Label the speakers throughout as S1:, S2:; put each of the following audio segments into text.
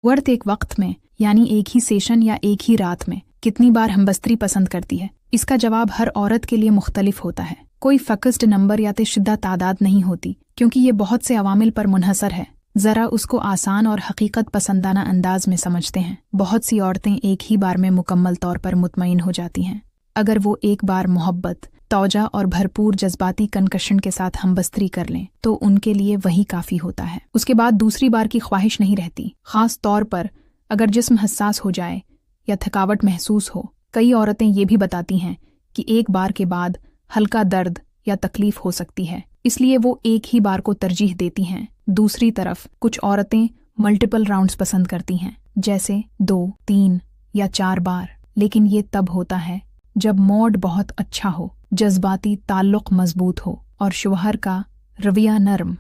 S1: औरत एक वक्त में यानी एक ही सेशन या एक ही रात में कितनी बार हमबस्तरी पसंद करती है? इसका जवाब हर औरत के लिए मुख्तलिफ होता है। कोई फ़िक्स्ड नंबर या शुद्दा तादाद नहीं होती, क्योंकि ये बहुत से अवामिल पर मुनहसर है। ज़रा उसको आसान और हकीकत पसंदाना अंदाज में समझते हैं। बहुत सी औरतें एक ही बार में मुकम्मल तौर पर मुतमईन हो जाती हैं। अगर वो एक बार मोहब्बत, तौजा और भरपूर जज्बाती कनकशन के साथ हमबस्तरी कर लें तो उनके लिए वही काफ़ी होता है। उसके बाद दूसरी बार की ख्वाहिश नहीं रहती, ख़ास तौर पर अगर जिस्म हसास हो जाए या थकावट महसूस हो। कई औरतें ये भी बताती हैं कि एक बार के बाद हल्का दर्द या तकलीफ हो सकती है, इसलिए वो एक ही बार को तरजीह देती हैं। दूसरी तरफ कुछ औरतें मल्टीपल राउंड्स पसंद करती हैं, जैसे 2, 3 या 4 बार। लेकिन ये तब होता है जब मूड बहुत अच्छा हो, जज्बाती ताल्लुक़ मजबूत हो और शौहर का रवैया नरम,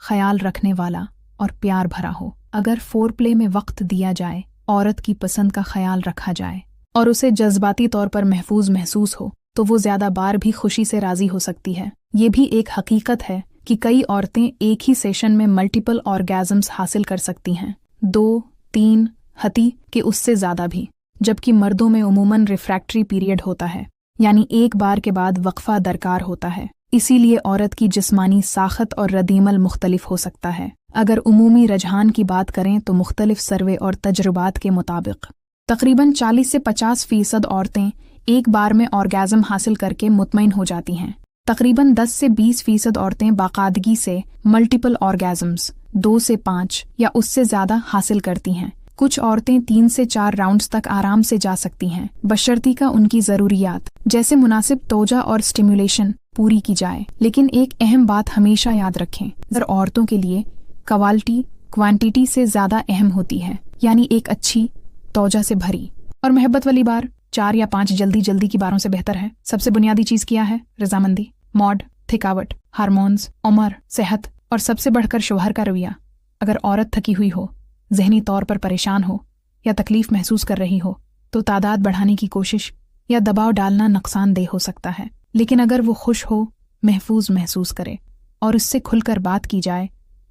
S1: ख्याल रखने वाला और प्यार भरा हो। अगर फोरप्ले में वक्त दिया जाए, औरत की पसंद का ख्याल रखा जाए और उसे जज्बाती तौर पर महफूज महसूस हो, तो वो ज़्यादा बार भी खुशी से राज़ी हो सकती है। ये भी एक हकीकत है कि कई औरतें एक ही सेशन में मल्टीपल ऑर्गेज़म्स हासिल कर सकती हैं, 2, 3 हती के उससे ज़्यादा भी। जबकि मर्दों में उमूमन रिफ्रैक्टरी पीरियड होता है, यानी एक बार के बाद वक्फा दरकार होता है। इसीलिए औरत की जिस्मानी साखत और रदीमल मुख्तलिफ हो सकता है। अगर उमूमी रजहान की बात करें तो मुख्तलिफ सर्वे और तजुर्बात के मुताबिक तकरीबन 40 से 50% औरतें एक बार में ऑर्गेज़म हासिल करके मुतमईन हो जाती हैं। तकरीबन 10 से 20% औरतें बाकायदगी से मल्टीपल ऑर्गेज़म्स 2 से 5 या उससे ज़्यादा हासिल करती हैं। कुछ औरतें 3 से 4 राउंड्स तक आराम से जा सकती हैं, बशर्ती का उनकी ज़रूरियात जैसे मुनासिब तोजा और स्टिमुलेशन पूरी की जाए। लेकिन एक अहम बात हमेशा याद रखें, अगर औरतों के लिए क्वालिटी क्वांटिटी से ज़्यादा अहम होती है, यानी एक अच्छी तोजा से भरी और महब्बत वाली बार 4 या 5 जल्दी की बारों से बेहतर है। सबसे बुनियादी चीज़ क्या है? रजामंदी, मॉड, थकावट, हार्मोन्स, उम्र, सेहत और सबसे बढ़कर शौहर का रवैया। अगर औरत थकी हुई हो, जहनी तौर पर परेशान हो या तकलीफ महसूस कर रही हो, तो तादाद बढ़ाने की कोशिश या दबाव डालना नुकसानदेह हो सकता है। लेकिन अगर वो खुश हो, महफूज महसूस करे और उससे खुलकर बात की जाए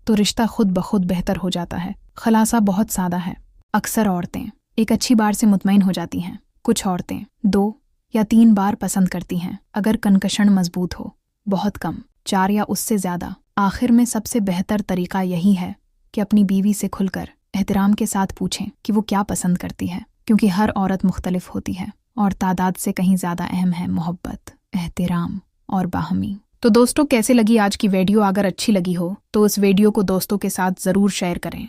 S1: तो रिश्ता खुद ब खुद बेहतर हो जाता है। खलासा बहुत सादा है। अक्सर औरतें एक अच्छी बार से मुतमईन हो जाती हैं। कुछ औरतें 2 या 3 बार पसंद करती हैं, अगर कनकशन मजबूत हो। बहुत कम 4 या उससे ज़्यादा। आखिर में सबसे बेहतर तरीका यही है कि अपनी बीवी से खुलकर एहतराम के साथ पूछें कि वो क्या पसंद करती है, क्योंकि हर औरत मुख्तलिफ होती है और तादाद से कहीं ज़्यादा अहम है मोहब्बत, एहतराम और बाहमी। तो दोस्तों, कैसे लगी आज की वीडियो? अगर अच्छी लगी हो तो इस वीडियो को दोस्तों के साथ ज़रूर शेयर करें